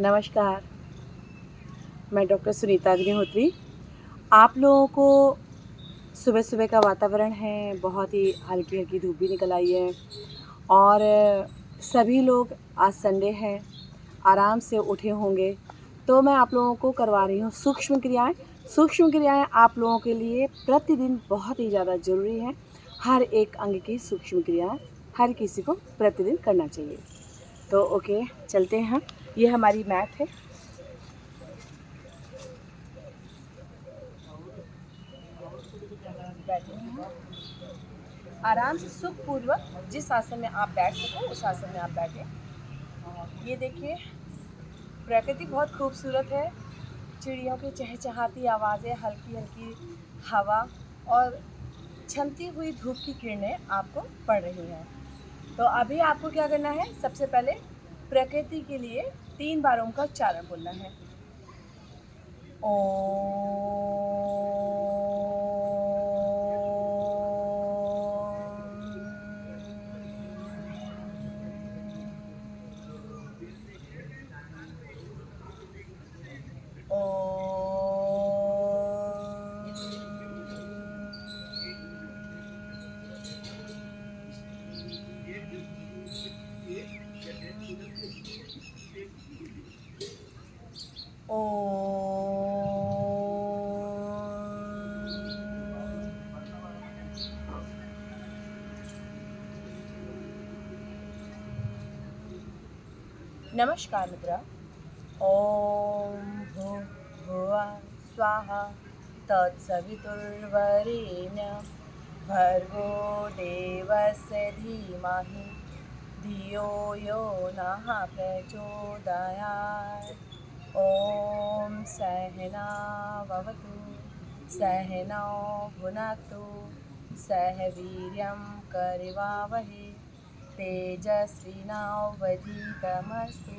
नमस्कार, मैं डॉक्टर सुनीता अग्निहोत्री। आप लोगों को सुबह-सुबह का वातावरण है, बहुत ही हल्की-हल्की धूप भी निकल आई है और सभी लोग आज संडे है, आराम से उठे होंगे। तो मैं आप लोगों को करवा रही हूँ सूक्ष्म क्रियाएँ। सूक्ष्म क्रियाएँ आप लोगों के लिए प्रतिदिन बहुत ही ज़्यादा ज़रूरी हैं। हर एक अंग की सूक्ष्म क्रियाएँ हर किसी को प्रतिदिन करना चाहिए। तो ओके, चलते हैं हम। ये हमारी मैट है। बैठे हैं। आराम से सुखपूर्वक जिस आसन में आप बैठ सको उस आसन में आप बैठें। ये देखिए, प्रकृति बहुत खूबसूरत है। चिड़ियों की चहचहाती आवाज़ें, हल्की-हल्की हवा और छनती हुई धूप की किरणें आपको पड़ रही हैं। तो अभी आपको क्या करना है, सबसे पहले प्रकृति के लिए 3 बार ओम का उच्चारण बोलना है। नमस्कार मित्रा। ओम भूर्भुवः स्वाहा तत्सवितुर्वरेण्यं भर्गो देवस्य धीमहि धियो यो नः प्रचोदयात्। ॐ सहना भवतु सहनौ भुनक्तु सह वीर्यं करवावहै तेजस्विनावधीतमस्तु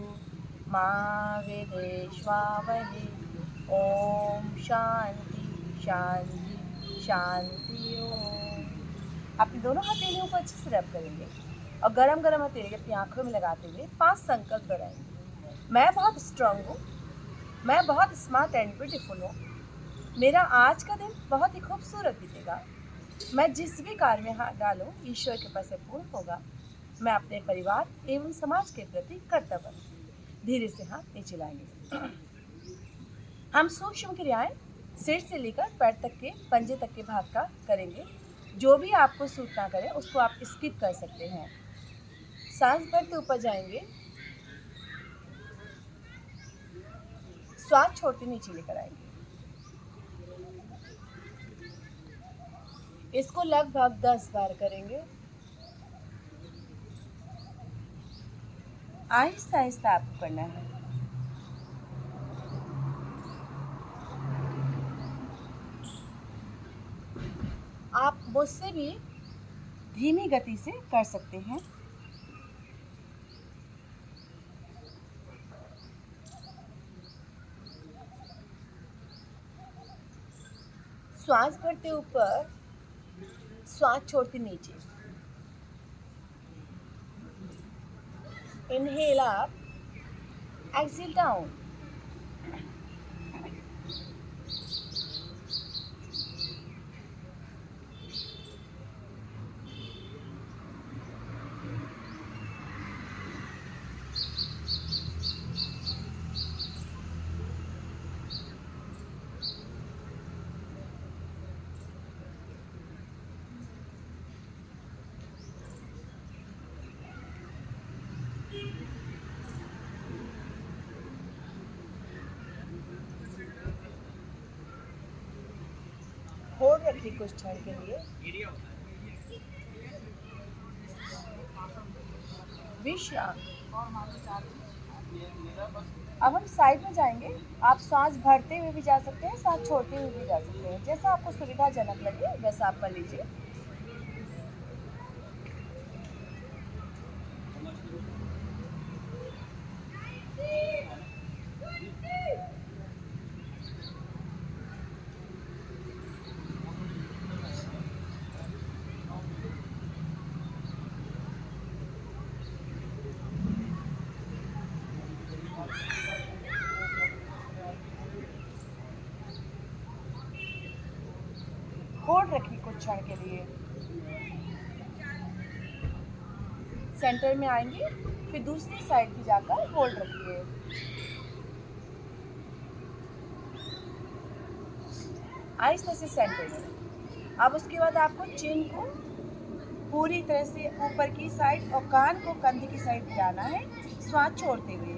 मा विद्विषावहै। ओम शांति शांति शांति ओम। अपने दोनों हथेलियों को अच्छे से रब करेंगे और गरम गरम हथेली अपनी आंखों में लगाते हुए 5 संकल्प दोहराएंगे। मैं बहुत स्ट्रांग हूँ, मैं बहुत स्मार्ट एंड ब्यूटीफुल हूँ, मेरा आज का दिन बहुत ही खूबसूरत बीतेगा, मैं जिस भी कार्य में हाथ डालूं ईश्वर के कृपा से पूर्ण होगा, मैं अपने परिवार एवं समाज के प्रति कर्तव्य। धीरे से हाथ नीचे लाएंगे। हम सूक्ष्म क्रियाएं सिर से लेकर पैर तक के पंजे तक के भाग का करेंगे। जो भी आपको सूट ना करे उसको आप स्किप कर सकते हैं। सांस भरते ऊपर जाएंगे, श्वास छोड़ते नीचे लेकर आएंगे। इसको लगभग 10 बार करेंगे। आहिस्ता आहिस्ता आपको करना है। आप मुझसे भी धीमी गति से कर सकते हैं। श्वास भरते ऊपर, श्वास छोड़ते नीचे। Inhale up, exhale down. Hold रखिए कुछ क्षण के लिए। विश्राम। अब हम साइड में जाएंगे। आप सांस भरते हुए भी जा सकते हैं, सांस छोड़ते हुए भी जा सकते हैं, जैसा आपको सुविधाजनक लगे वैसा आप कर लीजिए। कुछ क्षण के लिए। सेंटर में आएंगे, फिर दूसरी साइड भी जाकर होल्ड रखिए। आहिस्ते से सेंटर में। अब उसके बाद आपको चिन को पूरी तरह से ऊपर की साइड और कान को कंधे की साइड गिराना है, श्वास छोड़ते हुए।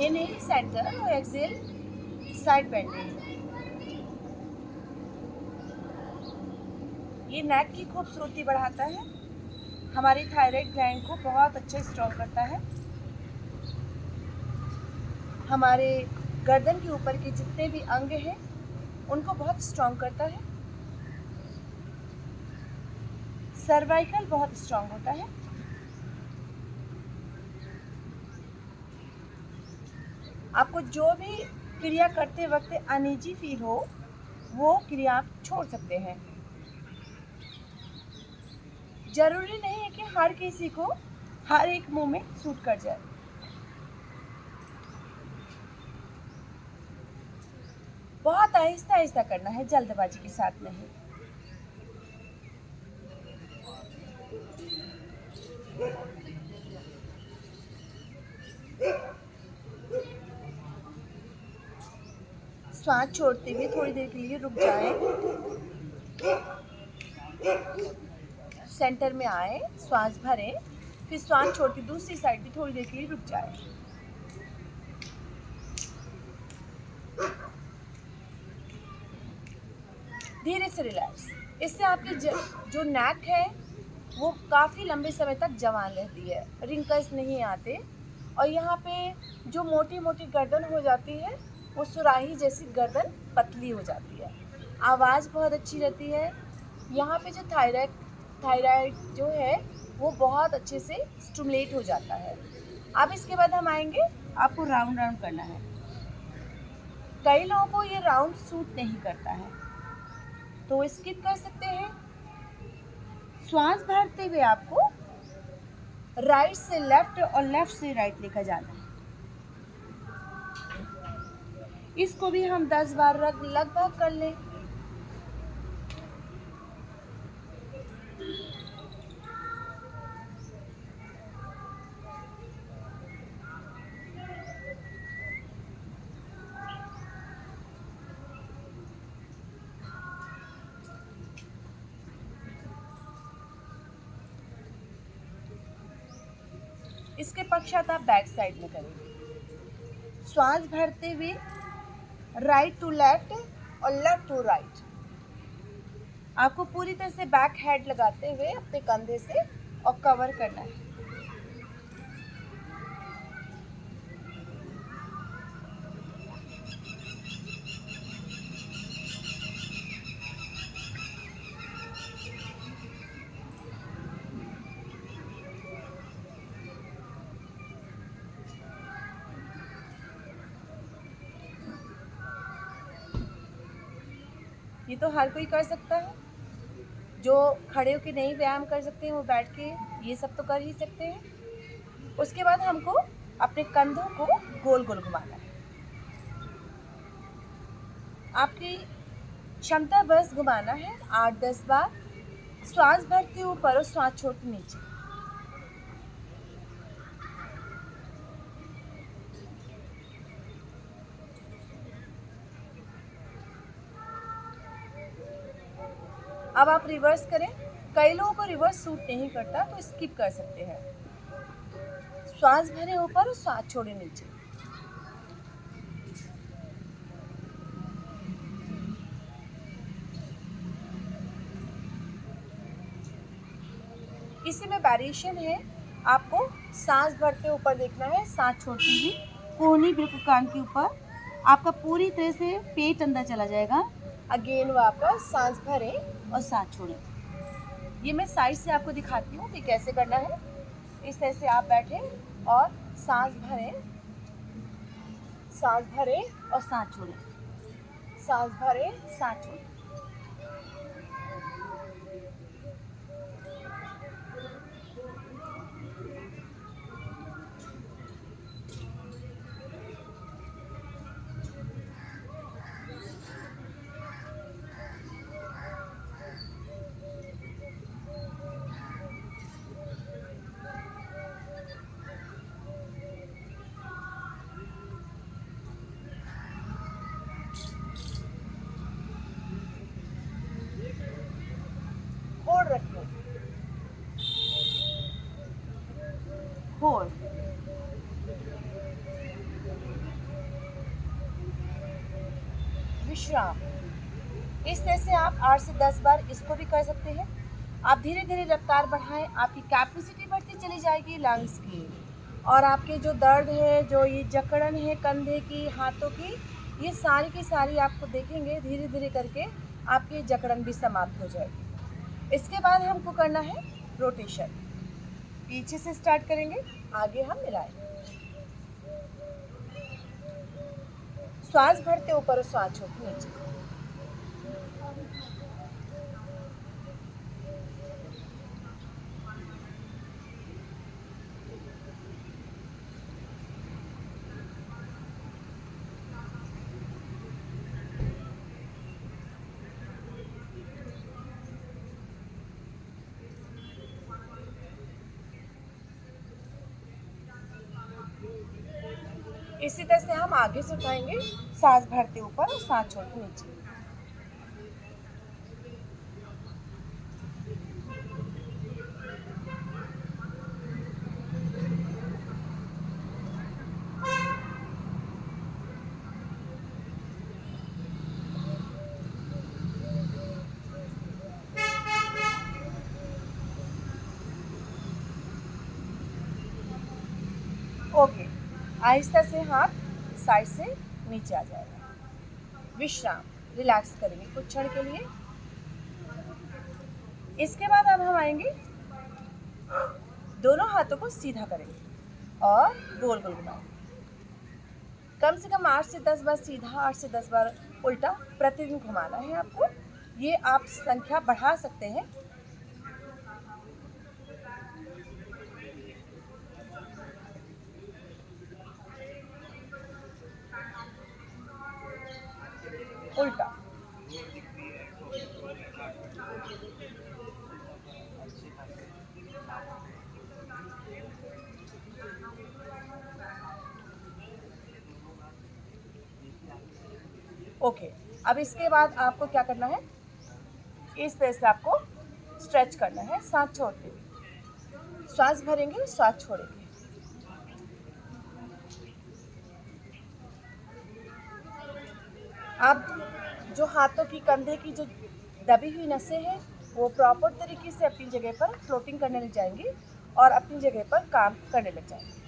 इनहेल सेंटर और एक्सहेल साइड बेंडिंग। ये नेक की खूबसूरती बढ़ाता है, हमारी थायराइड ग्लैंड को बहुत अच्छा स्ट्रॉन्ग करता है, हमारे गर्दन के ऊपर के जितने भी अंग हैं उनको बहुत स्ट्रॉन्ग करता है, सर्वाइकल बहुत स्ट्रॉन्ग होता है। आपको जो भी क्रिया करते वक्त अनईजी फील हो वो क्रिया आप छोड़ सकते हैं। जरूरी नहीं है कि हर किसी को हर एक मूवमेंट सूट कर जाए। बहुत आहिस्ता आहिस्ता करना है, जल्दबाजी के साथ नहीं। श्वास छोड़ते हुए थोड़ी देर के लिए रुक जाएं। सेंटर में आए, श्वास भरें, फिर श्वास छोड़ते दूसरी साइड भी थोड़ी देर के लिए रुक जाएं। धीरे से रिलैक्स। इससे आपकी जो नेक है वो काफ़ी लंबे समय तक जवान रहती है, रिंकल्स नहीं आते, और यहाँ पे जो मोटी मोटी गर्दन हो जाती है वो सुराही जैसी गर्दन पतली हो जाती है। आवाज़ बहुत अच्छी रहती है। यहाँ पे जो थायराइड जो है वो बहुत अच्छे से स्टिमुलेट हो जाता है। अब इसके बाद हम आएंगे, आपको राउंड राउंड करना है। कई लोगों को ये राउंड सूट नहीं करता है तो स्किप कर सकते हैं। श्वास भरते हुए आपको राइट से लेफ्ट और लेफ्ट से राइट लेकर जाना है। इसको भी हम 10 बार लगभग कर लें। इसके पश्चात आप बैक साइड में करेंगे। श्वास भरते हुए राइट टू लेफ्ट और लेफ्ट टू राइट। आपको पूरी तरह से बैक हेड लगाते हुए अपने कंधे से और कवर करना है। ये तो हर कोई कर सकता है। जो खड़े होकर नहीं व्यायाम कर सकते हैं वो बैठ के ये सब तो कर ही सकते हैं। उसके बाद हमको अपने कंधों को गोल गोल घुमाना है। आपकी क्षमता बस घुमाना है 8-10 बार। श्वास भरते ऊपर और श्वास छोड़ते नीचे। अब आप रिवर्स करें। कई लोगों को रिवर्स सूट नहीं करता तो स्किप कर सकते हैं। श्वास भरे ऊपर और श्वास छोड़े नीचे। इसी में वेरिएशन है। आपको सांस भरते ऊपर देखना है, सांस छोड़ती हुई कोहनी बिल्कुल कान के ऊपर। आपका पूरी तरह से पेट अंदर चला जाएगा। अगेन वापस सांस भरें और सांस छोड़ें। ये मैं साइड से आपको दिखाती हूँ कि कैसे करना है। इस तरह से आप बैठे और सांस भरें और सांस छोड़ें, सांस भरें, सांस छोड़ें। विश्राम। इस तरह से आप 8 से 10 बार इसको भी कर सकते हैं। आप धीरे धीरे रफ्तार बढ़ाएं, आपकी कैपेसिटी बढ़ती चली जाएगी लंग्स की, और आपके जो दर्द है, जो ये जकड़न है कंधे की, हाथों की, ये सारी की सारी आपको देखेंगे धीरे धीरे करके आपकी जकड़न भी समाप्त हो जाएगी। इसके बाद हमको करना है रोटेशन। पीछे से स्टार्ट करेंगे, आगे हम मिलाएंगे। श्वास भरते ऊपर और श्वास छोड़ते नीचे। इसी तरह से हम आगे से उठाएंगे, सांस भरते ऊपर और सांस छोड़ते नीचे। ओके, आहिस्ता से हाथ साइड से नीचे आ जाएगा। विश्राम, रिलैक्स करेंगे कुछ क्षण के लिए। इसके बाद अब हम आएंगे, दोनों हाथों को सीधा करेंगे और गोल गोल घुमाएंगे। कम से कम 8 से 10 बार सीधा, 8 से 10 बार उल्टा प्रतिदिन घुमाना है आपको। ये आप संख्या बढ़ा सकते हैं। उल्टा, ओके। अब इसके बाद आपको क्या करना है, इस तरह से आपको स्ट्रेच करना है, सांस छोड़ते हुए। श्वास भरेंगे, श्वास छोड़ेंगे। आप जो हाथों की, कंधे की जो दबी हुई नसें हैं, वो प्रॉपर तरीके से अपनी जगह पर फ्लोटिंग करने लग जाएंगी और अपनी जगह पर काम करने लग जाएंगी।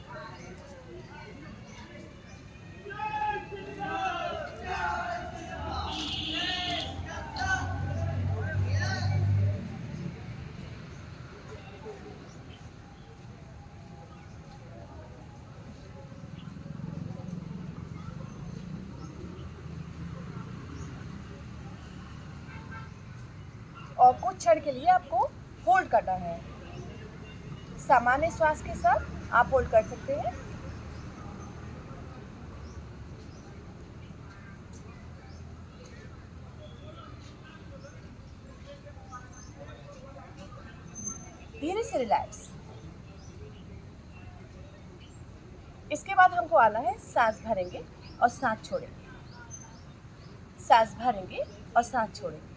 और कुछ क्षण के लिए आपको होल्ड करना है। सामान्य श्वास के साथ आप होल्ड कर सकते हैं। धीरे से रिलैक्स। इसके बाद हमको आना है, सांस भरेंगे और सांस छोड़ेंगे, सांस भरेंगे और सांस छोड़ेंगे।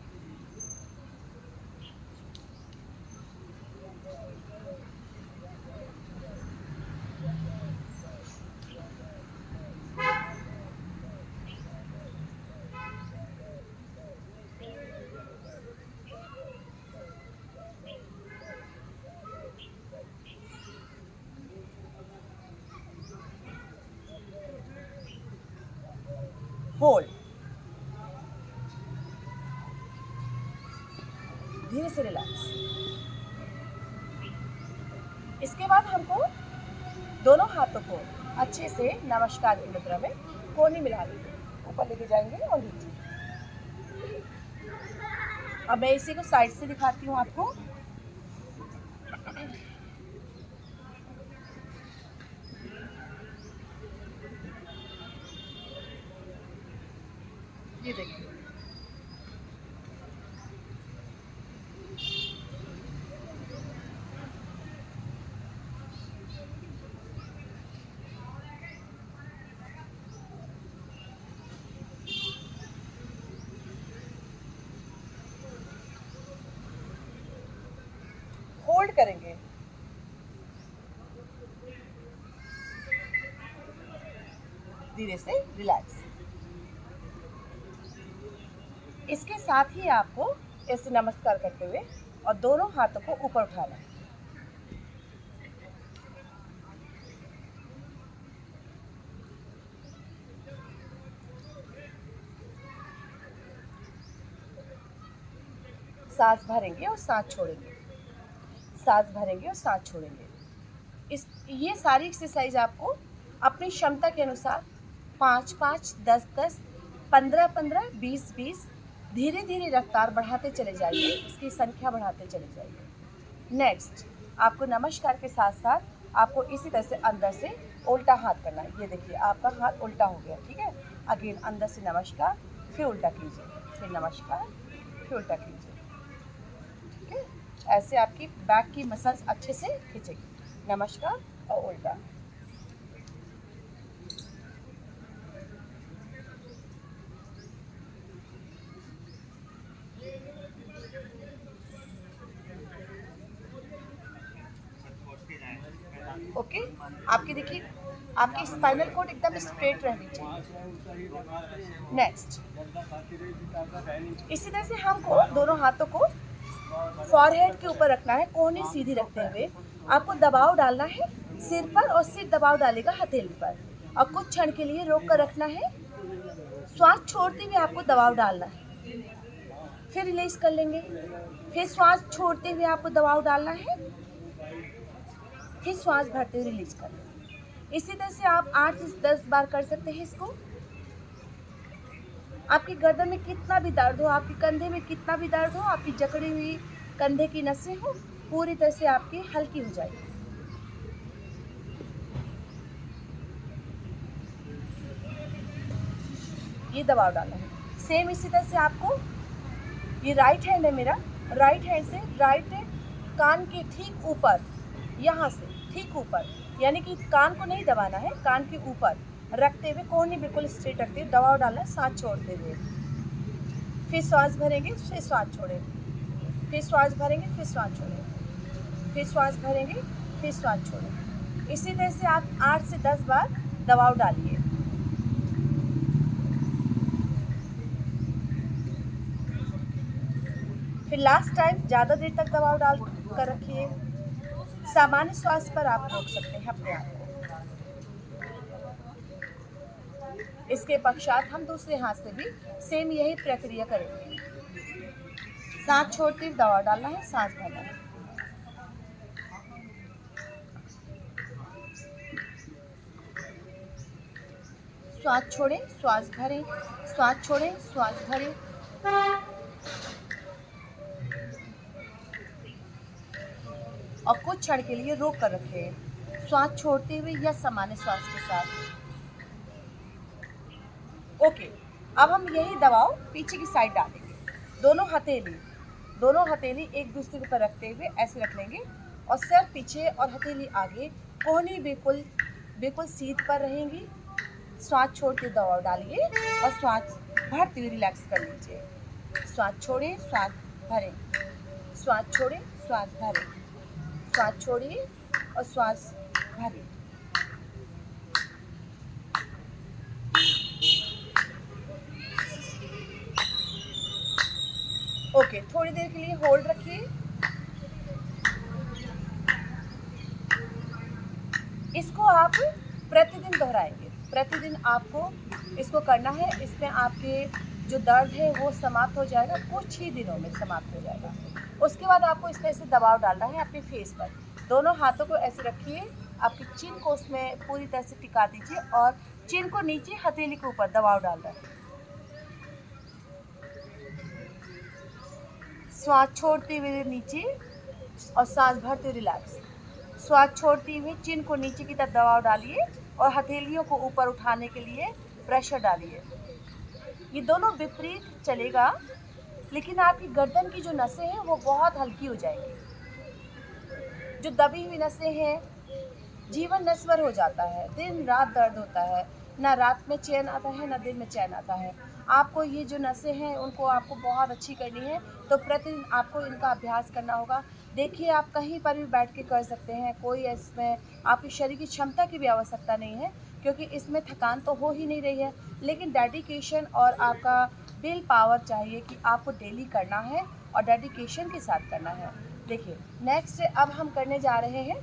होल्ड, धीरे से रिलैक्स। इसके बाद हमको दोनों हाथों को अच्छे से नमस्कार की मुद्रा में कोहनी मिला लेंगे, ऊपर लेके जाएंगे और नीचे। अब मैं इसी को साइड से दिखाती हूँ आपको। ये देखिए, होल्ड करेंगे। धीरे से रिलैक्स। इसके साथ ही आपको ऐसे नमस्कार करते हुए और दोनों हाथों को ऊपर उठाना है। सांस भरेंगे और सांस छोड़ेंगे, सांस भरेंगे और सांस छोड़ेंगे। ये सारी एक्सरसाइज आपको अपनी क्षमता के अनुसार 5-5, 10-10, 15-15, 20-20 धीरे धीरे रफ्तार बढ़ाते चले जाइए, इसकी संख्या बढ़ाते चले जाइए। नेक्स्ट, आपको नमस्कार के साथ साथ आपको इसी तरह से अंदर से उल्टा हाथ करना है। ये देखिए आपका हाथ उल्टा हो गया, ठीक है। अगेन अंदर से नमस्कार, फिर उल्टा कीजिए, फिर नमस्कार, फिर उल्टा कीजिए, ठीक है। ऐसे आपकी बैक की मसल्स अच्छे से खींचेगी। नमस्कार और उल्टा। ओके, आपकी देखिए आपकी स्पाइनल कॉर्ड एकदम स्ट्रेट रहनी चाहिए। नेक्स्ट, इसी तरह से हमको दोनों हाथों को फॉरहेड के ऊपर रखना है, कोहनी सीधी रखते हुए आपको दबाव डालना है सिर पर, और सिर दबाव डालेगा हथेली पर, और कुछ क्षण के लिए रोक कर रखना है। श्वास छोड़ते हुए आपको दबाव डालना है, फिर रिलीज कर लेंगे, फिर श्वास छोड़ते हुए आपको दबाव डालना है, फिर श्वास भरते हुए रिलीज कर लेंगे। इसी तरह से आप 8 से 10 बार कर सकते हैं इसको। आपकी गर्दन में कितना भी दर्द हो, आपके कंधे में कितना भी दर्द हो, आपकी जकड़ी हुई कंधे की नसें हो, पूरी तरह से आपकी हल्की हो जाएगी। ये दबाव डालना है। सेम इसी तरह से आपको, ये राइट हैंड है मेरा, राइट हैंड से राइट कान के ठीक ऊपर, यहाँ से ठीक ऊपर, यानी कि कान को नहीं दबाना है, कान के ऊपर रखते हुए कोहनी बिल्कुल स्ट्रेट रखते हुए दबाव डालना है, सांस छोड़ते हुए। फिर श्वास भरेंगे, फिर श्वास छोड़ेंगे, फिर श्वास भरेंगे, फिर श्वास छोड़ेंगे, फिर श्वास भरेंगे, फिर श्वास छोड़ेंगे। इसी तरह से आप 8 से 10 बार दबाव डालिए। फिर लास्ट टाइम ज़्यादा देर तक दबाव डाल कर रखिए। सामान्य श्वास पर आप रोक सकते हैं अपने आप को। इसके पश्चात हम दूसरे हाथ से भी सेम यही प्रक्रिया करेंगे। सांस छोड़ते हुए दबाव डालना है, सांस भरना है। श्वास छोड़ें, श्वास भरें, श्वास छोड़ें, श्वास भरें। और कुछ क्षण के लिए रोक कर रखें, श्वास छोड़ते हुए या सामान्य श्वास के साथ। ओके, अब हम यही दबाव पीछे की साइड डालेंगे। दोनों हथेली एक दूसरे पर रखते हुए ऐसे रख लेंगे, और सर पीछे और हथेली आगे, कोहनी बिल्कुल सीध पर रहेंगी। श्वास छोड़ते दबाव डालिए और श्वास भरते हुए रिलैक्स कर लीजिए। श्वास छोड़ें, श्वास भरें, श्वास छोड़ें, श्वास भरें, श्वास छोड़िए और श्वास भरिए। ओके, थोड़ी देर के लिए होल्ड रखिए। इसको आप प्रतिदिन दोहराएंगे, प्रतिदिन आपको इसको करना है। इसमें आपके जो दर्द है वो समाप्त हो जाएगा, कुछ ही दिनों में समाप्त हो जाएगा। उसके बाद आपको इस तरह से दबाव डालना है अपने फेस पर। दोनों हाथों को ऐसे रखिए, आपकी चिन को उसमें पूरी तरह से टिका दीजिए, और चिन को नीचे, हथेली के ऊपर दबाव डालना है। श्वास छोड़ते हुए नीचे और सांस भरते हुए रिलैक्स। श्वास छोड़ते हुए चिन को नीचे की तरफ दबाव डालिए और हथेलियों को ऊपर उठाने के लिए प्रेशर डालिए। ये दोनों विपरीत चलेगा, लेकिन आपकी गर्दन की जो नसें हैं वो बहुत हल्की हो जाएंगी। जो दबी हुई नसें हैं, जीवन नस्वर हो जाता है, दिन रात दर्द होता है, ना रात में चैन आता है ना दिन में चैन आता है। आपको ये जो नसें हैं उनको आपको बहुत अच्छी करनी है, तो प्रतिदिन आपको इनका अभ्यास करना होगा। देखिए, आप कहीं पर भी बैठ के कर सकते हैं, कोई इसमें आपकी शरीर की क्षमता की भी आवश्यकता नहीं है, क्योंकि इसमें थकान तो हो ही नहीं रही है, लेकिन डेडिकेशन और आपका विल पावर चाहिए कि आपको डेली करना है और डेडिकेशन के साथ करना है। देखिए नेक्स्ट अब हम करने जा रहे हैं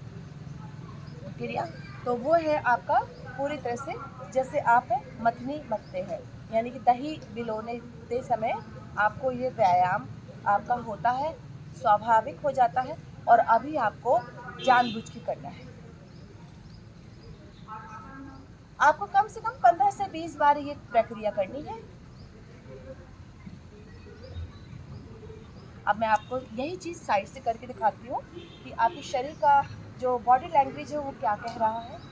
क्रिया, तो वो है आपका पूरी तरह से जैसे आप मथनी मथते हैं, यानी कि दही भिगोते समय आपको ये व्यायाम आपका होता है, स्वाभाविक हो जाता है और अभी आपको जानबूझ के करना है। आपको कम से कम 15 से 20 बार ये प्रक्रिया करनी है। अब मैं आपको यही चीज़ साइड से करके दिखाती हूँ कि आपके शरीर का जो बॉडी लैंग्वेज है वो क्या कह रहा है।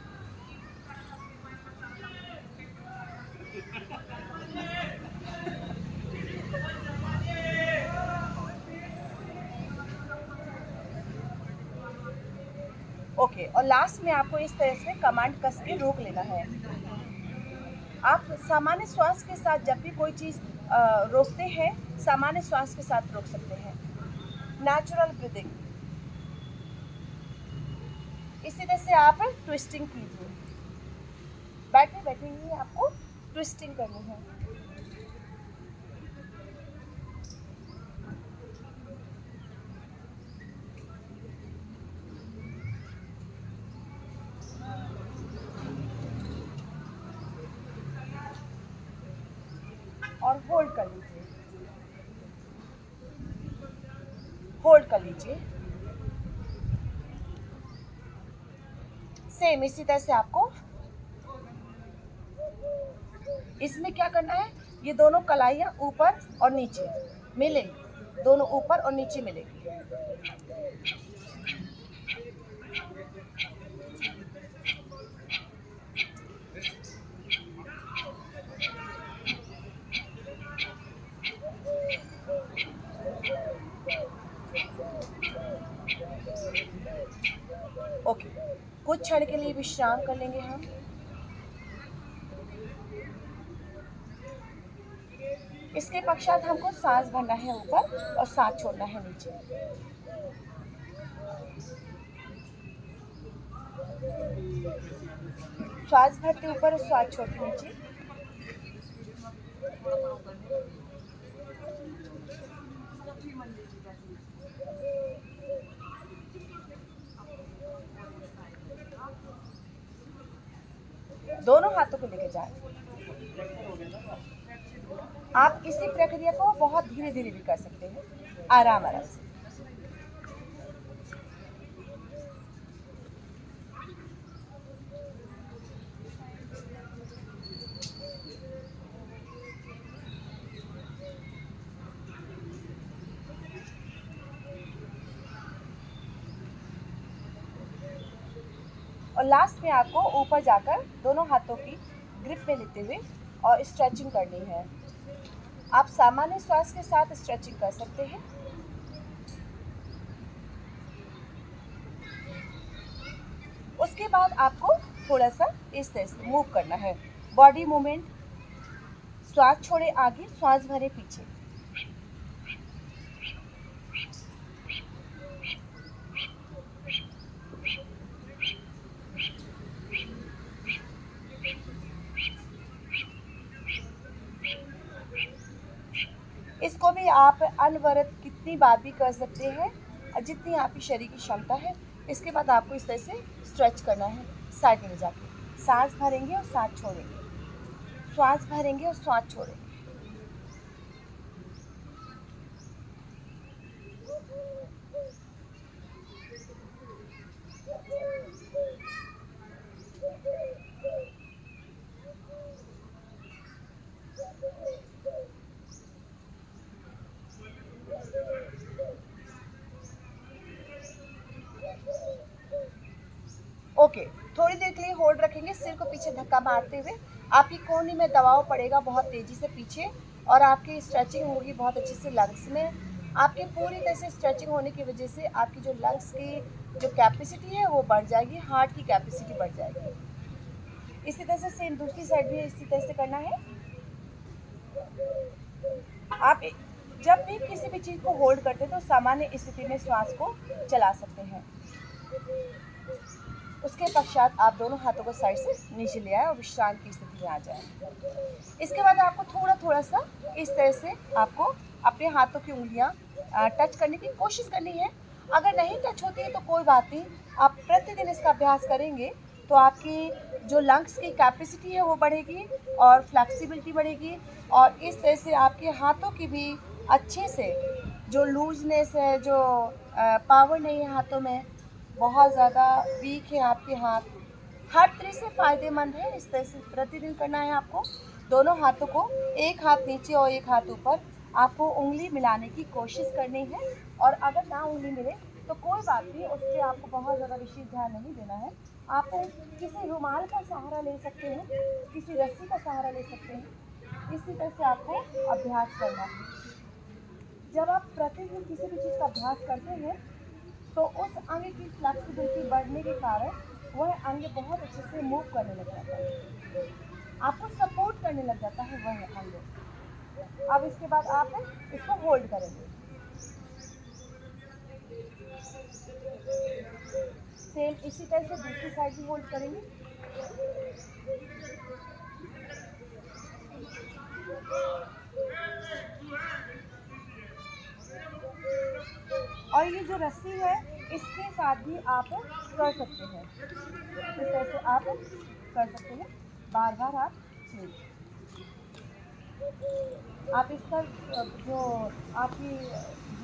ओके, और लास्ट में आपको इस तरह से कमांड कस के रोक लेना है। आप सामान्य श्वास के साथ जब भी कोई चीज़ रोकते हैं, सामान्य श्वास के साथ रोक सकते हैं, नेचुरल ब्रीदिंग। इसी तरह से आप ट्विस्टिंग कीजिए, बैठे बैठे ही आपको ट्विस्टिंग करनी है। और होल्ड कर लीजिए, होल्ड कर लीजिए। सेम इसी तरह से आपको इसमें क्या करना है, ये दोनों कलाइयाँ ऊपर और नीचे मिलेंगी, दोनों ऊपर और नीचे मिलेंगी। ओके, कुछ क्षण के लिए विश्राम कर लेंगे हम। इसके पश्चात हमको सांस भरना है ऊपर और सांस छोड़ना है नीचे। श्वास भरते ऊपर और श्वास छोड़ते नीचे। दोनों हाथों को लेके जाए। आप इसी प्रक्रिया को बहुत धीरे धीरे भी कर सकते हैं, आराम आराम से। और लास्ट में आपको ऊपर जाकर दोनों हाथों की ग्रिप में लेते हुए और स्ट्रेचिंग करनी है। आप सामान्य श्वास के साथ स्ट्रेचिंग कर सकते हैं। उसके बाद आपको थोड़ा सा इस तरह से मूव करना है, बॉडी मूवमेंट। श्वास छोड़े आगे, श्वास भरे पीछे। इसको भी आप अनवरत कितनी बार भी कर सकते हैं, जितनी आपकी शरीर की क्षमता है। इसके बाद आपको इस तरह से स्ट्रेच करना है, साइड में जाके सांस भरेंगे और सांस छोड़ेंगे, श्वास भरेंगे और श्वास छोड़ेंगे। ओके, थोड़ी देर के लिए होल्ड रखेंगे, सिर को पीछे धक्का मारते हुए। आपकी कोहनी में दबाव पड़ेगा बहुत तेजी से पीछे, और आपकी स्ट्रेचिंग होगी बहुत अच्छे से लंग्स में। आपकी पूरी तरह से स्ट्रेचिंग होने की वजह से आपकी जो लंग्स की जो कैपेसिटी है वो बढ़ जाएगी, हार्ट की कैपेसिटी बढ़ जाएगी। इसी तरह से सेम दूसरी साइड भी इसी तरह से करना है। आप जब भी किसी भी चीज़ को होल्ड करते हैं तो सामान्य स्थिति में श्वास को चला सकते हैं। उसके पश्चात आप दोनों हाथों को साइड से नीचे ले आए और विश्राम की स्थिति में आ जाए। इसके बाद आपको थोड़ा थोड़ा सा इस तरह से आपको अपने हाथों की उंगलियां टच करने की कोशिश करनी है। अगर नहीं टच होती है तो कोई बात नहीं, आप प्रतिदिन इसका अभ्यास करेंगे तो आपकी जो लंग्स की कैपेसिटी है वो बढ़ेगी और फ्लेक्सिबिलिटी बढ़ेगी, और इस तरह से आपके हाथों की भी अच्छे से जो लूजनेस है, जो पावर नहीं है हाथों में, बहुत ज़्यादा वीक है आपके हाथ, हर तरह से फ़ायदेमंद है। इस तरह से प्रतिदिन करना है आपको। दोनों हाथों को, एक हाथ नीचे और एक हाथ ऊपर, आपको उंगली मिलाने की कोशिश करनी है। और अगर ना उंगली मिले तो कोई बात नहीं, उस पर आपको बहुत ज़्यादा विशेष ध्यान नहीं देना है। आप किसी रुमाल का सहारा ले सकते हैं, किसी रस्सी का सहारा ले सकते हैं। इसी तरह से आपको अभ्यास करना है। जब आप प्रतिदिन किसी भी चीज़ का अभ्यास करते हैं तो उस अंग की फ्लेक्सिबिलिटी बढ़ने के कारण वह अंग बहुत अच्छे से मूव करने लग जाता है, आपको सपोर्ट करने लग जाता है वह अंग। अब इसके बाद आप इसको होल्ड करेंगे, सेम इसी तरह से दूसरी साइड भी होल्ड करेंगे। और ये जो रस्सी है इसके साथ भी आप कर सकते हैं, इस तरह से आप कर सकते हैं। बार बार आप छेड़िए। आप इस पर जो आपकी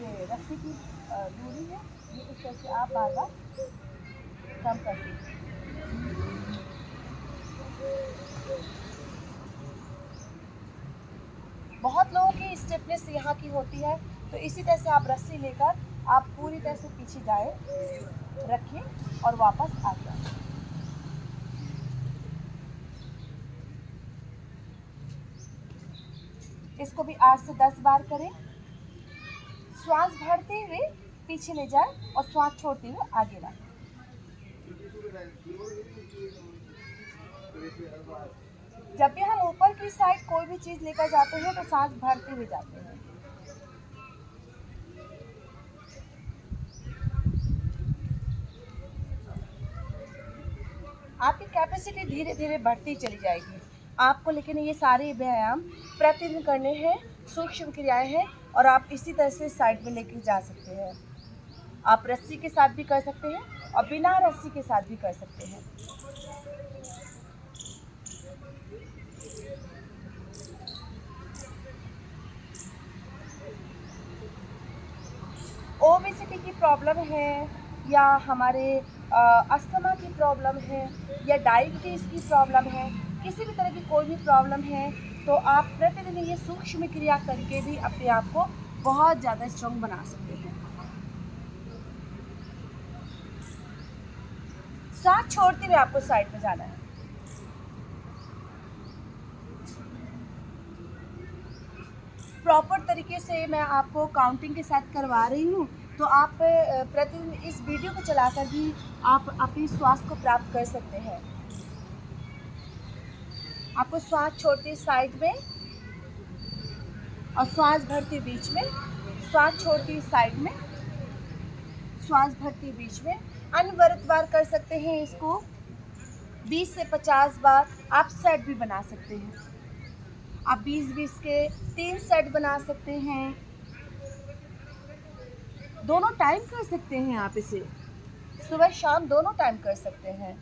ये रस्सी की दूरी है, ये इस तरह से आप बार बार कम कर सकते हैं। बहुत लोगों की स्टिफनेस यहाँ की होती है, तो इसी तरह से आप रस्सी लेकर आप पूरी तरह से पीछे जाए, रखिए और वापस आ जाए। इसको भी 8 से 10 बार करें। श्वास भरते हुए पीछे ले जाए और श्वास छोड़ते हुए आगे लाए। जब भी हम ऊपर की साइड कोई भी चीज लेकर जाते हैं तो सांस भरते हुए जाते हैं। आपकी कैपेसिटी धीरे धीरे बढ़ती चली जाएगी आपको, लेकिन ये सारे व्यायाम प्रतिदिन करने हैं, सूक्ष्म क्रियाएं हैं, और आप इसी तरह से साइड में लेकर जा सकते हैं। आप रस्सी के साथ भी कर सकते हैं और बिना रस्सी के साथ भी कर सकते हैं। ओबेसिटी की प्रॉब्लम है, या हमारे अस्थमा की प्रॉब्लम है, या डायबिटीज़ की प्रॉब्लम है, किसी भी तरह की कोई भी प्रॉब्लम है, तो आप प्रतिदिन ये सूक्ष्म क्रिया करके भी अपने आप को बहुत ज़्यादा स्ट्रॉन्ग बना सकते हैं। सांस छोड़ते हुए आपको साइड में जाना है। प्रॉपर तरीके से मैं आपको काउंटिंग के साथ करवा रही हूँ, तो आप प्रतिदिन इस वीडियो को चलाकर भी आप अपनी श्वास को प्राप्त कर सकते हैं। आपको श्वास छोड़ते साइड में और श्वास भरती बीच में, श्वास छोड़ती साइड में, श्वास भरती बीच में, अनवरत बार कर सकते हैं। इसको 20 से 50 बार आप सेट भी बना सकते हैं। आप 20-20 के 3 सेट बना सकते हैं। दोनों टाइम कर सकते हैं, आप इसे सुबह शाम दोनों टाइम कर सकते हैं।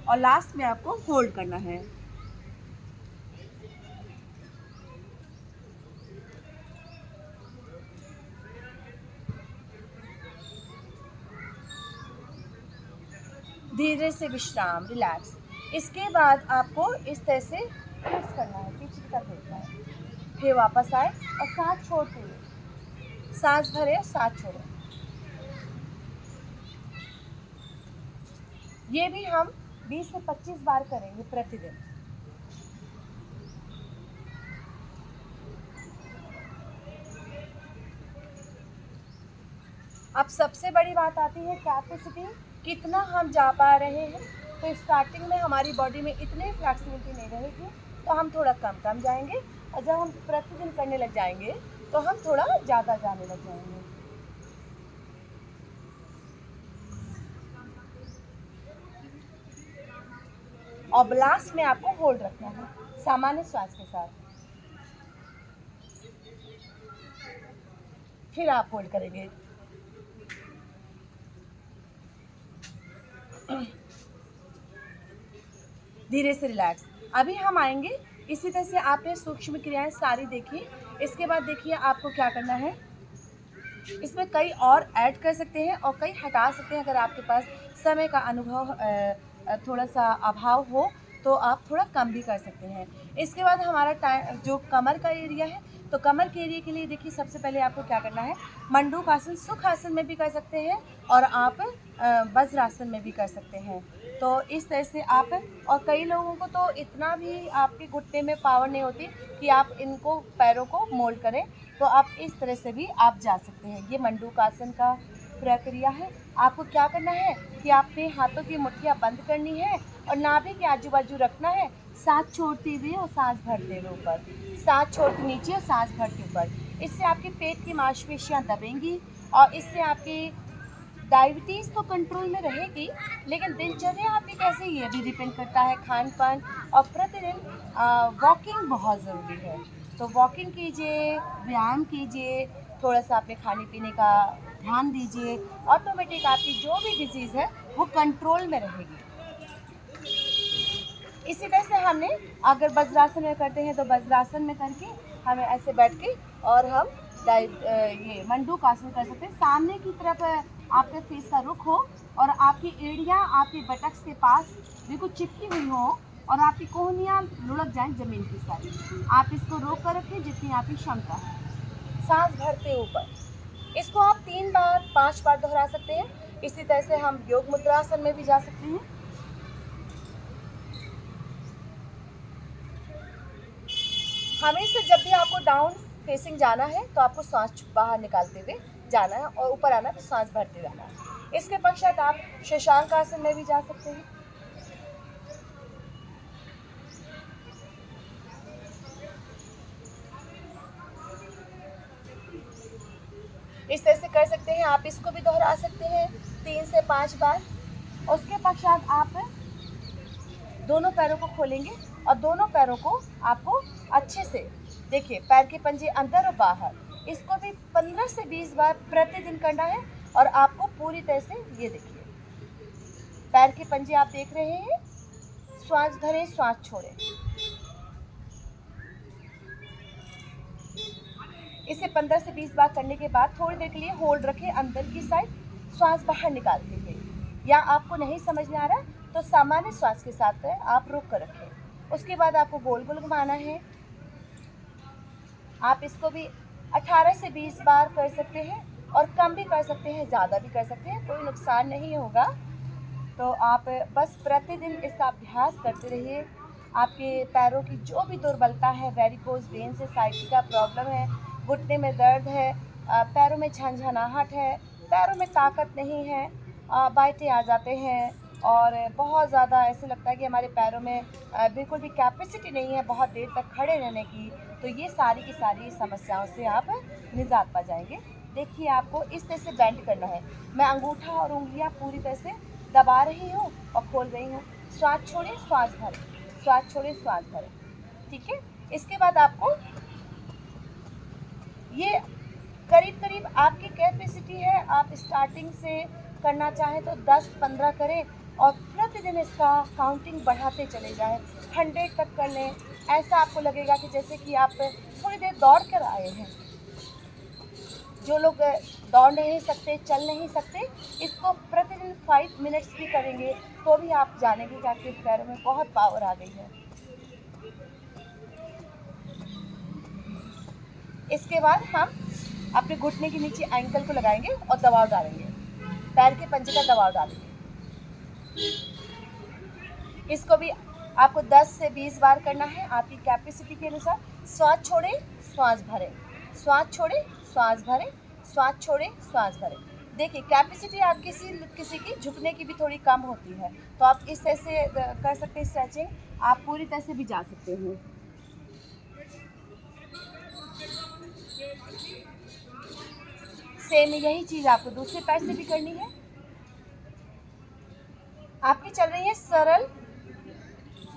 और लास्ट में आपको होल्ड करना है। धीरे से विश्राम, रिलैक्स। इसके बाद आपको इस तरह से ट्विस्ट करना है, पीछे की तरफ देखना है, फिर वापस आए और सांस छोड़ते हुए, सांस भरे और सांस छोड़े। ये भी हम 20 से 25 बार करेंगे प्रतिदिन। अब सबसे बड़ी बात आती है कैपेसिटी, कितना हम जा पा रहे हैं। तो स्टार्टिंग में हमारी बॉडी में इतनी फ्लेक्सिबिलिटी नहीं रहेगी, तो हम थोड़ा कम कम जाएंगे, और जब हम प्रतिदिन करने लग जाएंगे तो हम थोड़ा ज़्यादा जाने लग जाएंगे। और लास्ट में आपको होल्ड रखना है सामान्य श्वास के साथ। फिर आप होल्ड करेंगे। धीरे से रिलैक्स। अभी हम आएंगे इसी तरह से। आपने सूक्ष्म क्रियाएं सारी देखी। इसके बाद देखिए आपको क्या करना है। इसमें कई और ऐड कर सकते हैं और कई हटा सकते हैं। अगर आपके पास समय का अनुभव थोड़ा सा अभाव हो तो आप थोड़ा कम भी कर सकते हैं। इसके बाद हमारा टाइम जो कमर का एरिया है, तो कमर के एरिया के लिए देखिए सबसे पहले आपको क्या करना है। मंडूकासन सुखासन में भी कर सकते हैं और आप वज्रासन में भी कर सकते हैं। तो इस तरह से आप, और कई लोगों को तो इतना भी आपके घुटने में पावर नहीं होती कि आप इनको पैरों को मोल्ड करें, तो आप इस तरह से भी आप जा सकते हैं। ये मंडूकासन का प्रक्रिया है। आपको क्या करना है कि आपने हाथों की मुट्ठियाँ बंद करनी है और नाभि के आजू बाजू रखना है, सांस छोड़ते हुए और सांस भरते हुए ऊपर, सांस छोड़ते नीचे और सांस भरते ऊपर। इससे आपके पेट की मांसपेशियाँ दबेंगी और इससे आपकी डायबिटीज़ तो कंट्रोल में रहेगी, लेकिन दिनचर्या आपकी कैसे ये भी डिपेंड करता है, खान पान। और प्रतिदिन वॉकिंग बहुत ज़रूरी है। तो वॉकिंग कीजिए, व्यायाम कीजिए, थोड़ा सा अपने खाने पीने का ध्यान दीजिए। ऑटोमेटिक आपकी जो भी डिजीज़ है वो कंट्रोल में रहेगी। इसी तरह से हमने अगर वज्रासन में करते हैं तो वज्रासन में करके हमें ऐसे बैठ के और हम ये मंडूकासन कर सकते हैं। सामने की तरफ आपके फेस का रुख हो और आपकी एड़ियाँ आपके बटक्स के पास बिल्कुल चिपकी हुई हो और आपकी कोहनियाँ लुढ़क जाएं ज़मीन की साइड। आप इसको रोक कर रखें जितनी आपकी क्षमता है। सांस भरते ऊपर। इसको आप 3 बार 5 बार दोहरा सकते हैं। इसी तरह से हम योग मुद्रासन में भी जा सकते हैं। हमेशा जब भी आपको डाउन फेसिंग जाना है तो आपको सांस बाहर निकालते हुए जाना है और ऊपर आना तो सांस भरते जाना है। इसके पश्चात आप शशांक आसन में भी जा सकते हैं। इस तरह से कर सकते हैं। आप इसको भी दोहरा सकते हैं 3 से 5 बार। उसके पश्चात आप दोनों पैरों को खोलेंगे और दोनों पैरों को आपको अच्छे से देखिए, पैर के पंजे अंदर और बाहर, इसको भी 15 से 20 बार प्रतिदिन करना है। और आपको पूरी तरह से ये देखिए, पैर के पंजे आप देख रहे हैं, श्वास भरें, श्वास छोड़ें। इसे 15 से 20 बार करने के बाद थोड़ी देर के लिए होल्ड रखें अंदर की साइड, श्वास बाहर निकालते हुए। या आपको नहीं समझ में आ रहा तो सामान्य श्वास के साथ आप रोक कर रखें। उसके बाद आपको गोल गोल घुमाना है। आप इसको भी 18 से 20 बार कर सकते हैं और कम भी कर सकते हैं, ज़्यादा भी कर सकते हैं, कोई नुकसान नहीं होगा। तो आप बस प्रतिदिन इसका अभ्यास करते रहिए। आपके पैरों की जो भी दुर्बलता है, वेरिकोज वेन से साइटिका प्रॉब्लम है, घुटने में दर्द है, पैरों में झंझनाहट है, पैरों में ताकत नहीं है, बाइटें आ जाते हैं और बहुत ज़्यादा ऐसे लगता है कि हमारे पैरों में बिल्कुल भी कैपेसिटी नहीं है बहुत देर तक खड़े रहने की, तो ये सारी की सारी समस्याओं से आप निजात पा जाएंगे। देखिए, आपको इस तरह से बेंड करना है। मैं अंगूठा और उंगलियां पूरी तरह से दबा रही हूँ और खोल रही हूँ। श्वास छोड़ें, श्वास भरें, श्वास छोड़ें, श्वास भरें। ठीक है। इसके बाद आपको ये करीब करीब आपकी कैपेसिटी है, आप स्टार्टिंग से करना चाहें तो 10-15 करें और प्रतिदिन इसका काउंटिंग बढ़ाते चले जाएं। 100 तक कर लें। ऐसा आपको लगेगा कि जैसे कि आप थोड़ी देर दौड़ कर आए हैं। जो लोग दौड़ नहीं सकते, चल नहीं सकते, इसको प्रतिदिन 5 मिनट्स भी करेंगे तो भी आप जानेंगे कि आपके पैरों में बहुत पावर आ गई है। इसके बाद हम अपने घुटने के नीचे एंकल को लगाएंगे और दबाव डालेंगे, पैर के पंजे का दबाव डालेंगे। इसको भी आपको 10 से 20 बार करना है आपकी कैपेसिटी के अनुसार। श्वास छोड़ें, श्वास भरें, श्वास छोड़ें, श्वास भरें, श्वास छोड़ें, श्वास भरें। देखिए, कैपेसिटी आप किसी की झुकने की भी थोड़ी कम होती है, तो आप इस तरह से कर सकते हैं स्ट्रेचिंग। आप पूरी तरह से भी जा सकते हैं। सेम यही चीज़ आपको दूसरे पैर से भी करनी है। आपकी चल रही है सरल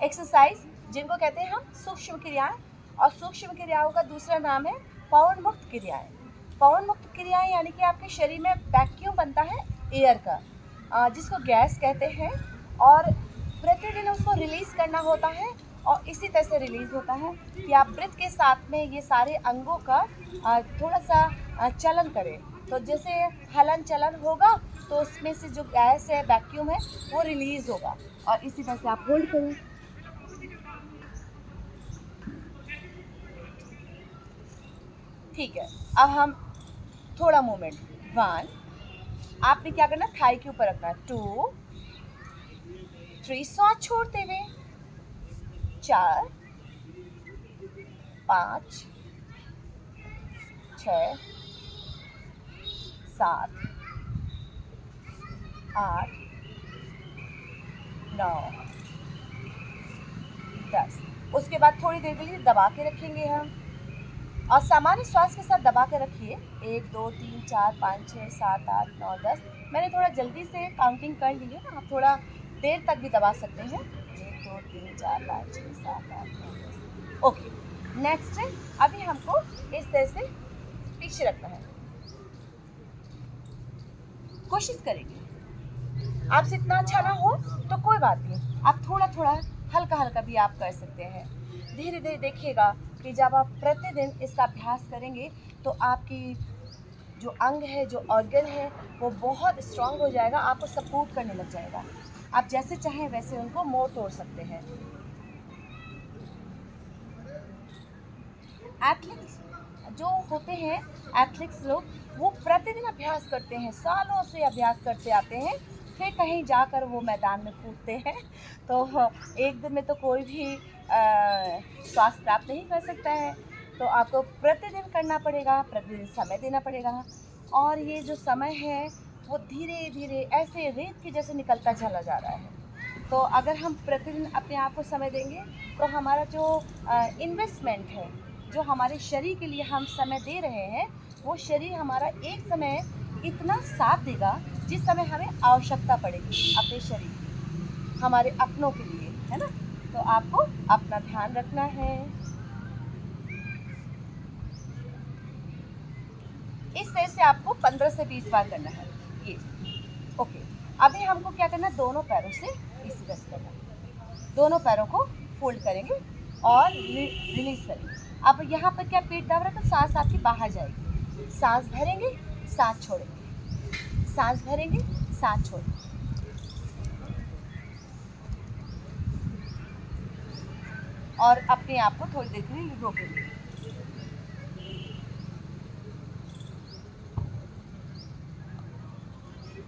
एक्सरसाइज जिनको कहते हैं हम सूक्ष्म क्रियाएं, और सूक्ष्म क्रियाओं का दूसरा नाम है पवन मुक्त क्रियाएं। पवन मुक्त क्रियाएं यानी कि आपके शरीर में वैक्यूम बनता है एयर का, जिसको गैस कहते हैं, और प्रतिदिन उसको रिलीज़ करना होता है। और इसी तरह से रिलीज़ होता है कि आप ब्रेथ के साथ में ये सारे अंगों का थोड़ा सा चलन करें, तो जैसे हलन चलन होगा तो उसमें से जो गैस है, वैक्यूम है, वो रिलीज़ होगा। और इसी तरह से आप होल्ड करें। ठीक है, अब हम थोड़ा मूवमेंट, 1, आपने क्या करना, थाई के ऊपर रखना, 2, 3, सांस छोड़ते हुए, 4, 5, 6, 7, 8, 9, 10। उसके बाद थोड़ी देर के लिए दबा के रखेंगे हम, और सामान्य श्वास के साथ दबा के रखिए। 1, 2, 3, 4, 5, 6, 7, 8, 9, 10। मैंने थोड़ा जल्दी से काउंटिंग कर ली है, आप थोड़ा देर तक भी दबा सकते हैं। 1, 2, 3, 4, 5, 6, 7, 8, 9, 10। ओके, नेक्स्ट है, अभी हमको इस तरह से पीछे रखना है। कोशिश करेंगे, आपसे इतना अच्छा ना हो तो कोई बात नहीं, आप थोड़ा थोड़ा हल्का हल्का भी आप कर सकते हैं। धीरे धीरे देखिएगा कि जब आप प्रतिदिन इसका अभ्यास करेंगे तो आपकी जो अंग है, जो ऑर्गन है, वो बहुत स्ट्रांग हो जाएगा, आपको सपोर्ट करने लग जाएगा। आप जैसे चाहें वैसे उनको मोड़ तोड़ सकते हैं। एथलीट्स जो होते हैं, एथलीट्स लोग, वो प्रतिदिन अभ्यास करते हैं, सालों से अभ्यास करते आते हैं, फिर कहीं जाकर वो मैदान में कूदते हैं। तो एक दिन में तो कोई भी स्वास्थ्य प्राप्त नहीं कर सकता है, तो आपको प्रतिदिन करना पड़ेगा, प्रतिदिन समय देना पड़ेगा। और ये जो समय है वो धीरे धीरे ऐसे रेत के जैसे निकलता चला जा रहा है। तो अगर हम प्रतिदिन अपने आप को समय देंगे तो हमारा जो इन्वेस्टमेंट है, जो हमारे शरीर के लिए हम समय दे रहे हैं, वो शरीर हमारा एक समय इतना साथ देगा जिस समय हमें आवश्यकता पड़ेगी अपने शरीर की, हमारे अपनों के लिए, है ना। तो आपको अपना ध्यान रखना है। इस तरह से आपको 15 से 20 बार करना है ये। ओके, अभी हमको क्या करना, दोनों पैरों से इसी तरह से करना, दोनों पैरों को फोल्ड करेंगे और रिलीज करेंगे। अब यहाँ पर क्या पेट दब रहा है तो सांस आपकी बाहर जाएगी, सांस भरेंगे, सांस छोड़ेंगे, सांस भरेंगे, सांस छोड़ेंगे। और अपने आप को थोड़ी देर के लिए रोकेंगे।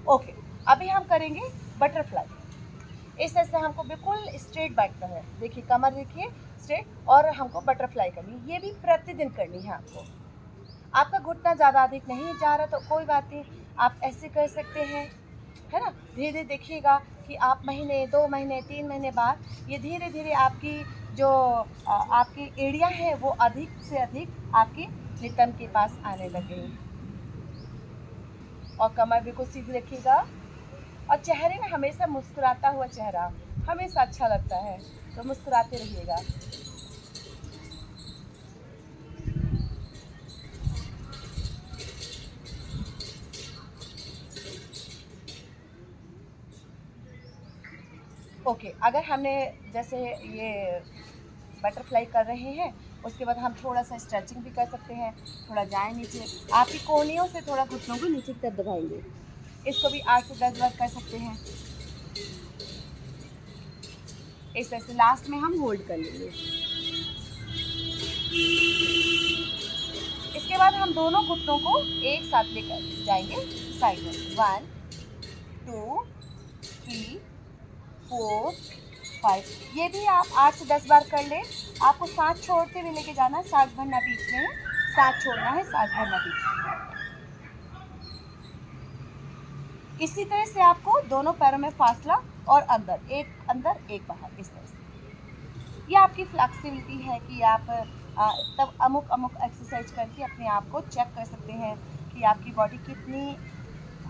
ओके, अभी हम करेंगे बटरफ्लाई। इस तरह से हमको बिल्कुल स्ट्रेट बैठना है, देखिए कमर देखिए स्ट्रेट, और हमको बटरफ्लाई करनी, ये भी प्रतिदिन करनी है आपको। आपका घुटना ज़्यादा अधिक नहीं जा रहा तो कोई बात नहीं, आप ऐसे कर सकते हैं, है ना। धीरे धीरे देखिएगा कि आप महीने, 2 महीने, 3 महीने बाद ये धीरे धीरे आपकी जो आपकी एड़ियाँ हैं वो अधिक से अधिक आपकी नितंब के पास आने लगेंगी। और कमर बिल्कुल सीधी रखिएगा, और चेहरे में हमेशा मुस्कुराता हुआ चेहरा हमेशा अच्छा लगता है, तो मुस्कुराते रहिएगा। ओके, अगर हमने जैसे ये बटरफ्लाई कर रहे हैं, उसके बाद हम थोड़ा सा स्ट्रेचिंग भी कर सकते हैं, थोड़ा जाएं नीचे, आपकी कोहनियों से थोड़ा घुटनों को नीचे की तरफ दबाएंगे। इसको भी 8 से 10 बार कर सकते हैं। इस तरह से लास्ट में हम होल्ड कर लेंगे। इसके बाद हम दोनों घुटनों को एक साथ लेकर जाएंगे साइड में। 1, 2, 3, 4, 5। ये भी आप 8 से 10 बार कर लें। आपको सांस छोड़ते हुए लेके जाना है, सांस भरना बीच में है, सांस छोड़ना है, सांस भरना बीच में। इसी तरह से आपको दोनों पैरों में फासला, और अंदर एक बाहर, इस तरह से। ये आपकी फ्लेक्सिबिलिटी है कि आप तब अमुक एक्सरसाइज करके अपने आप को चेक कर सकते हैं कि आपकी बॉडी कितनी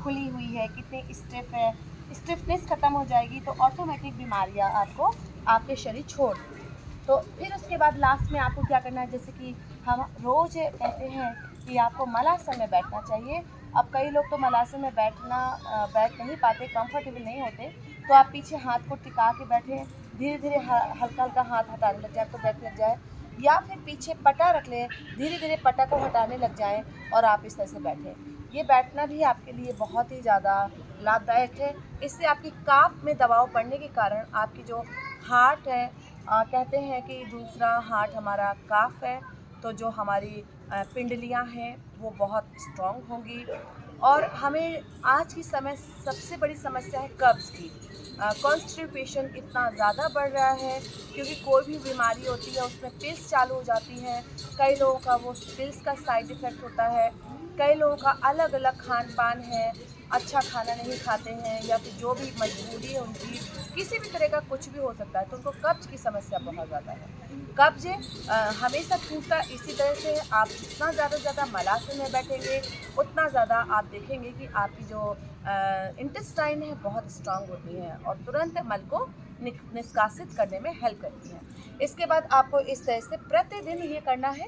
खुली हुई है, कितनी स्टिफ है। स्टिफनेस ख़त्म हो जाएगी तो ऑटोमेटिक बीमारियां आपको आपके शरीर छोड़ दे। तो फिर उसके बाद लास्ट में आपको क्या करना है, जैसे कि हम रोज़ कहते हैं कि आपको मलासन में बैठना चाहिए। अब कई लोग तो मलासन में बैठ नहीं पाते, कंफर्टेबल नहीं होते, तो आप पीछे हाथ को टिका के बैठें, धीरे धीरे हल्का हल्का हाथ हटाने लग जाए तो बैठ लग जाए, या फिर पीछे पटा रख लें, धीरे धीरे पटा को हटाने लग जाएं और आप इस तरह से बैठें। ये बैठना भी आपके लिए बहुत ही ज़्यादा लाभदायक है। इससे आपकी काफ में दबाव पड़ने के कारण आपकी जो हार्ट है, कहते हैं कि दूसरा हार्ट हमारा काफ है, तो जो हमारी पिंडलियाँ हैं वो बहुत स्ट्रॉन्ग होंगी। और हमें आज की समय सबसे बड़ी समस्या है कब्ज़ की। कॉन्स्टिपेशन इतना ज़्यादा बढ़ रहा है क्योंकि कोई भी बीमारी होती है उसमें पिल्स चालू हो जाती हैं। कई लोगों का वो पिल्स का साइड इफ़ेक्ट होता है, कई लोगों का अलग अलग खान पान है, अच्छा खाना नहीं खाते हैं, या फिर जो भी मजबूरी है उनकी, किसी भी तरह का कुछ भी हो सकता है, तो उनको कब्ज़ की समस्या बहुत ज़्यादा है। कब्ज़ हमेशा टूटता इसी तरह से है, आप जितना ज़्यादा मलासन में बैठेंगे उतना ज़्यादा आप देखेंगे कि आपकी जो इंटेस्टाइन है बहुत स्ट्रांग होती है और तुरंत मल को निष्कासित करने में हेल्प करती है। इसके बाद आपको इस तरह से प्रतिदिन ये करना है।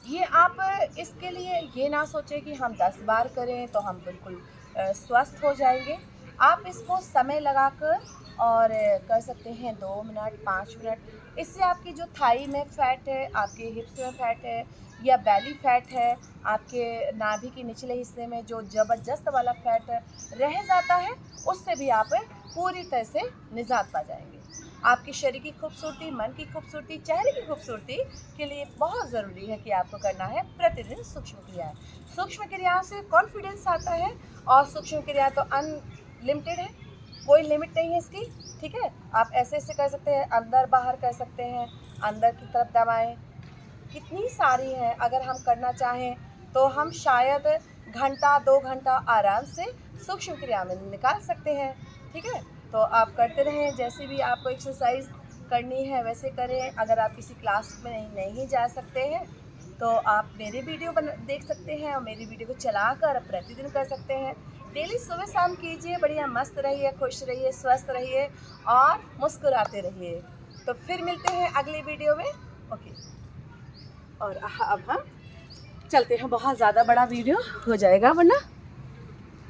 ये आप इसके लिए ये ना सोचें कि हम 10 बार करें तो हम बिल्कुल स्वस्थ हो जाएंगे। आप इसको समय लगाकर और कर सकते हैं 2 मिनट 5 मिनट। इससे आपकी जो थाई में फैट है, आपके हिप्स में फैट है, या बेली फैट है, आपके नाभि के निचले हिस्से में जो ज़बरदस्त वाला फैट रह जाता है, उससे भी आप पूरी तरह से निजात पा जाएंगे। आपके शरीर की खूबसूरती, मन की खूबसूरती, चेहरे की खूबसूरती के लिए बहुत ज़रूरी है कि आपको करना है प्रतिदिन सूक्ष्म क्रियाएं। सूक्ष्म क्रियाओं से कॉन्फिडेंस आता है, और सूक्ष्म क्रिया तो अनलिमिटेड है, कोई लिमिट नहीं है इसकी। ठीक है, आप ऐसे ऐसे कर सकते हैं, अंदर बाहर कर सकते हैं, अंदर की तरफ दबाएं, कितनी सारी हैं। अगर हम करना चाहें तो हम शायद घंटा 2 घंटा आराम से सूक्ष्म क्रिया में निकाल सकते हैं। ठीक है, तो आप करते रहें, जैसे भी आपको एक्सरसाइज करनी है वैसे करें। अगर आप किसी क्लास में नहीं जा सकते हैं तो आप मेरे वीडियो देख सकते हैं और मेरी वीडियो को चलाकर प्रतिदिन कर सकते हैं। डेली सुबह शाम कीजिए, बढ़िया मस्त रहिए, खुश रहिए, स्वस्थ रहिए और मुस्कुराते रहिए। तो फिर मिलते हैं अगली वीडियो में। ओके, और अब हम चलते हैं, बहुत ज़्यादा बड़ा वीडियो हो जाएगा वरना